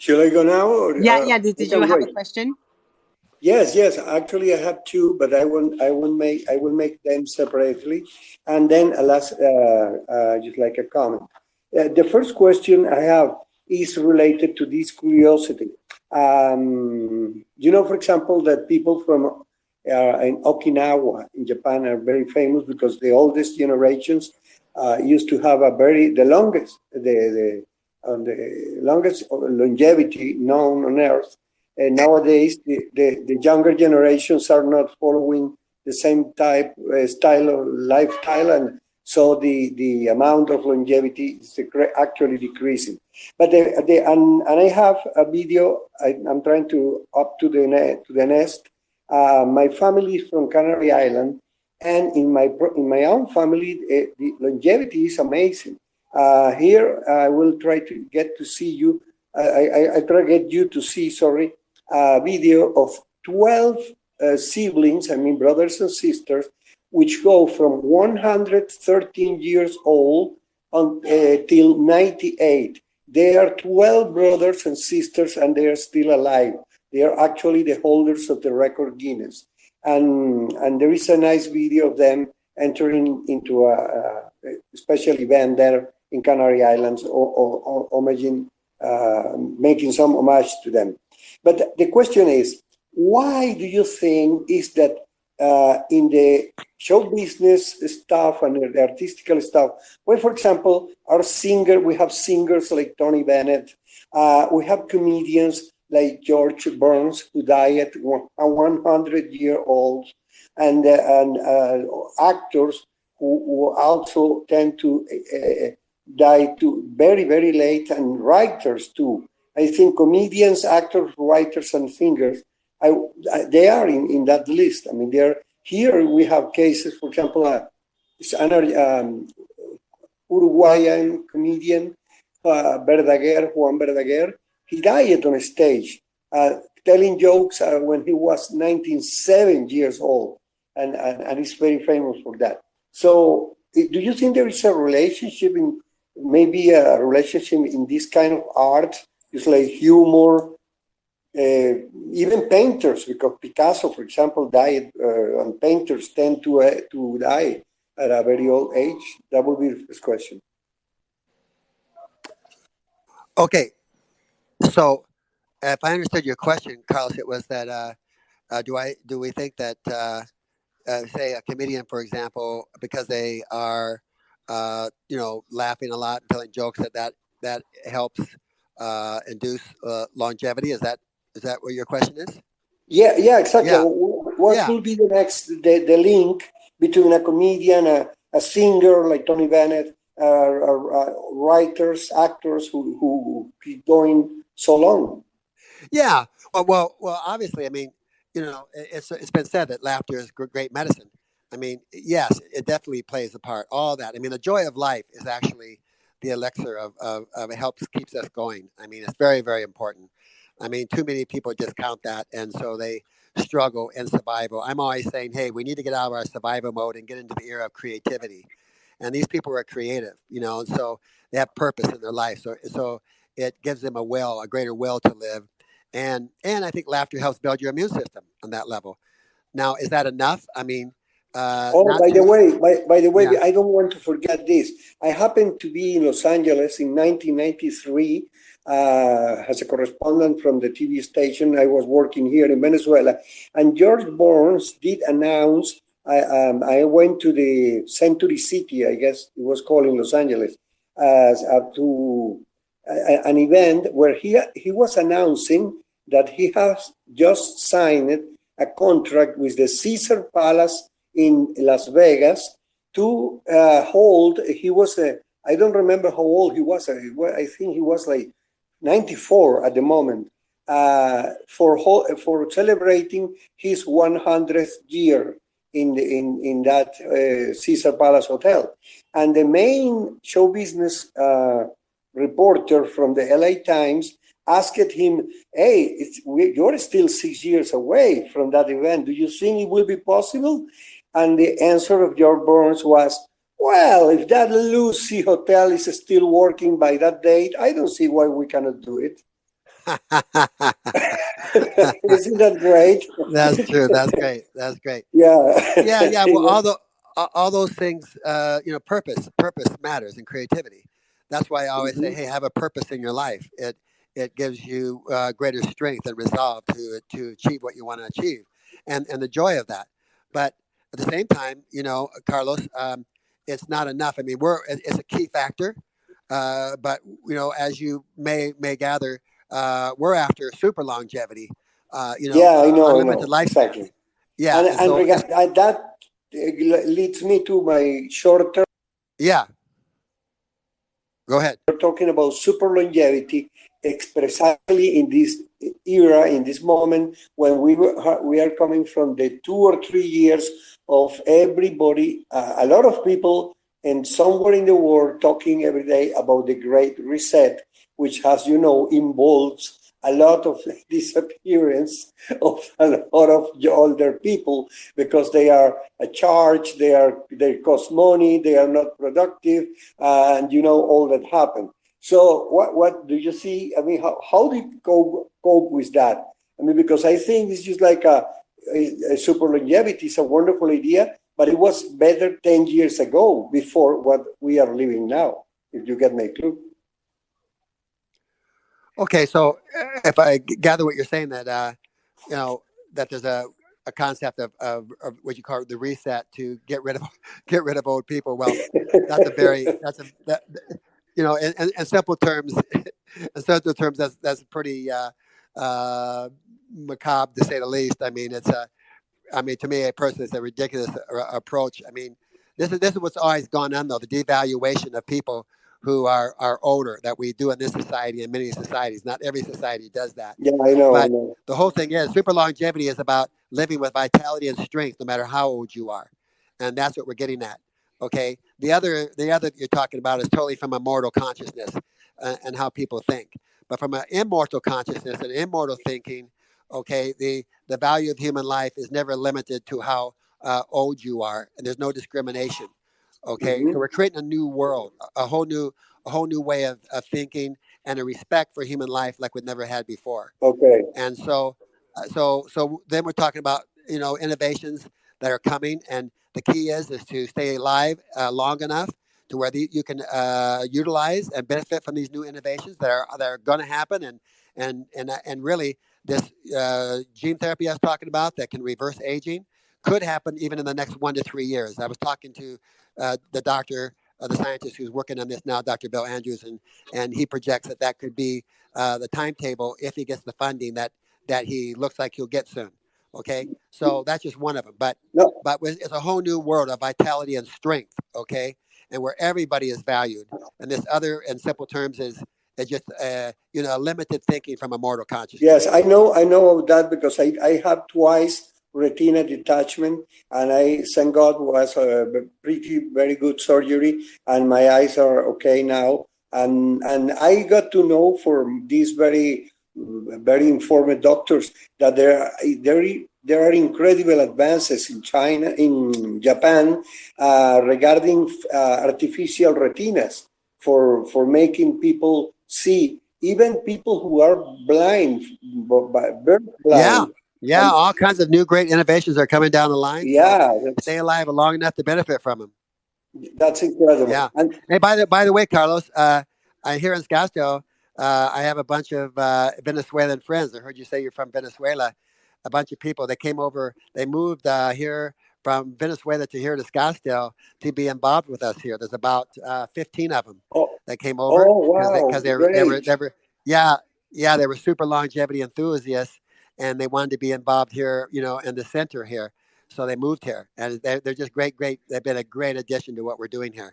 Should I go now? Or, yeah. Did you have a question? Yes. Actually, I have two, but I will make them separately, and then a last, just like a comment. The first question I have is related to this curiosity. For example, that people from in Okinawa in Japan are very famous because the oldest generations used to have the longest longevity known on Earth. And nowadays, the younger generations are not following the same style of lifestyle, and so the amount of longevity is actually decreasing. But and I have a video. I'm trying to up to the nest. My family is from Canary Island, and in my own family, the longevity is amazing. Here, I will try to get to see you. I try to get you to see. Sorry. A video of 12 siblings, I mean brothers and sisters, which go from 113 years old till 98. They are 12 brothers and sisters, and they are still alive. They are actually the holders of the record Guinness. And there is a nice video of them entering into a special event there in Canary Islands, making some homage to them. But the question is, why do you think is that in the show business stuff and the artistical stuff, where, for example, we have singers like Tony Bennett, we have comedians like George Burns, who died at 100-year-old, and actors who also tend to die too very, very late, and writers too. I think comedians, actors, writers, and singers, they are in that list. I mean, here we have cases, for example, an Uruguayan comedian, Juan Verdaguer. He died on a stage, telling jokes when he was 97 years old, and he's very famous for that. So, do you think there is a relationship in this kind of art? It's like humor, even painters, because Picasso, for example, died, and painters tend to die at a very old age. That would be the first question. Okay, so if I understood your question, Carlos, it was that do we think that say a comedian, for example, because they are laughing a lot and telling jokes that helps induce longevity? Is that what your question is? Yeah, exactly. Yeah. What will be the link between a comedian, a singer like Tony Bennett, writers, actors who keep going so long? Yeah. Well, obviously, I mean, it's been said that laughter is great medicine. I mean, yes, it definitely plays a part. All that. I mean, the joy of life is actually the elixir of helps keeps us going. I mean, it's very, very important. I mean, too many people discount that, and so they struggle in survival. I'm always saying, hey, we need to get out of our survival mode and get into the era of creativity. And these people are creative, and so they have purpose in their life. So it gives them a greater will to live. And I think laughter helps build your immune system on that level. Now, is that enough? I mean, by the way, yeah. I don't want to forget this. I happened to be in Los Angeles in 1993 as a correspondent from the TV station. I was working here in Venezuela, and George Burns did announce. I went to the Century City, I guess it was called, in Los Angeles, to an event where he was announcing that he has just signed a contract with the Caesar Palace in Las Vegas to hold. He was I don't remember how old he was. I think he was like 94 at the moment, for celebrating his 100th year in that Caesar Palace Hotel. And the main show business reporter from the LA Times asked him, hey, you're still 6 years away from that event. Do you think it will be possible? And the answer of George Burns was, well, if that Lucy Hotel is still working by that date, I don't see why we cannot do it. Isn't that great? That's true. That's great. That's great. Yeah. Yeah, yeah. Well, all those things, purpose matters in creativity. That's why I always say, Mhm. hey, have a purpose in your life. It gives you greater strength and resolve to achieve what you want to achieve, and the joy of that. But at the same time, Carlos, it's not enough. I mean, it's a key factor, but as you may gather, we're after super longevity, Yeah, I unlimited know, lifespans. exactly. Yeah, and so it's And that leads me to my short term. yeah. Go ahead. We're talking about super longevity, precisely in this era, in this moment when we are coming from the 2 or 3 years of everybody, a lot of people, and somewhere in the world talking every day about the Great Reset, which has, involves a lot of disappearance of a lot of older people because they are a charge, they cost money, they are not productive, and all that happened. So what do you see? I mean, how do you cope with that? I mean, because I think it's just like a super longevity is a wonderful idea, but it was better 10 years ago before what we are living now, if you get my clue. Okay, so if I gather what you're saying, that you know that there's a concept of what you call the reset to get rid of get rid of old people. Well, that's a that, in simple terms, in simple terms, that's pretty macabre to say the least. I mean, to me personally, it's a ridiculous approach. I mean, this is what's always gone on though, the devaluation of people who are older that we do in this society and many societies. Not every society does that, Yeah, I know, I but know. the whole thing is super longevity is about living with vitality and strength, no matter how old you are, and that's what we're getting at. Okay, the other you're talking about is totally from a mortal consciousness and how people think, but from an immortal consciousness and immortal thinking. Okay, the value of human life is never limited to how old you are, and there's no discrimination. Okay, so Hmm. we're creating a new world, a whole new way of thinking, and a respect for human life like we've never had before. Okay. And so then we're talking about innovations that are coming, and the key is to stay alive long enough to where you can utilize and benefit from these new innovations that are going to happen, and really this gene therapy I was talking about that can reverse aging could happen even in the next 1 to 3 years. I was talking to the doctor, the scientist who's working on this now, Dr. Bill Andrews, and he projects that could be the timetable if he gets the funding that he looks like he'll get soon. Okay, so that's just one of them. But No. it's a whole new world of vitality and strength. Okay, and where everybody is valued. And this other, in simple terms, is just limited thinking from a mortal Yes, consciousness. I know of that because I had twice retina detachment, and I thank God was a pretty very good surgery, and my eyes are okay now. And I got to know from these very informed doctors that there are incredible advances in China, in Japan, regarding artificial retinas for making people see, even people who are blind, birth Yeah, blind. yeah, And all kinds of new great innovations are coming down the line. So yeah, stay alive long enough to benefit from them. that's incredible. Yeah. And Hey, by the way, Carlos, I here in Scottsdale, I have a bunch of Venezuelan friends. I heard you say you're from Venezuela. A bunch of people. They came over. They moved here from Venezuela to here to Scottsdale to be involved with us here. There's about 15 of them oh, that came over oh because they wow, because they were they were great. they were yeah yeah they were super longevity enthusiasts, and they wanted to be involved here, in the center here. So they moved here, and they're just great. They've been a great addition to what we're doing here.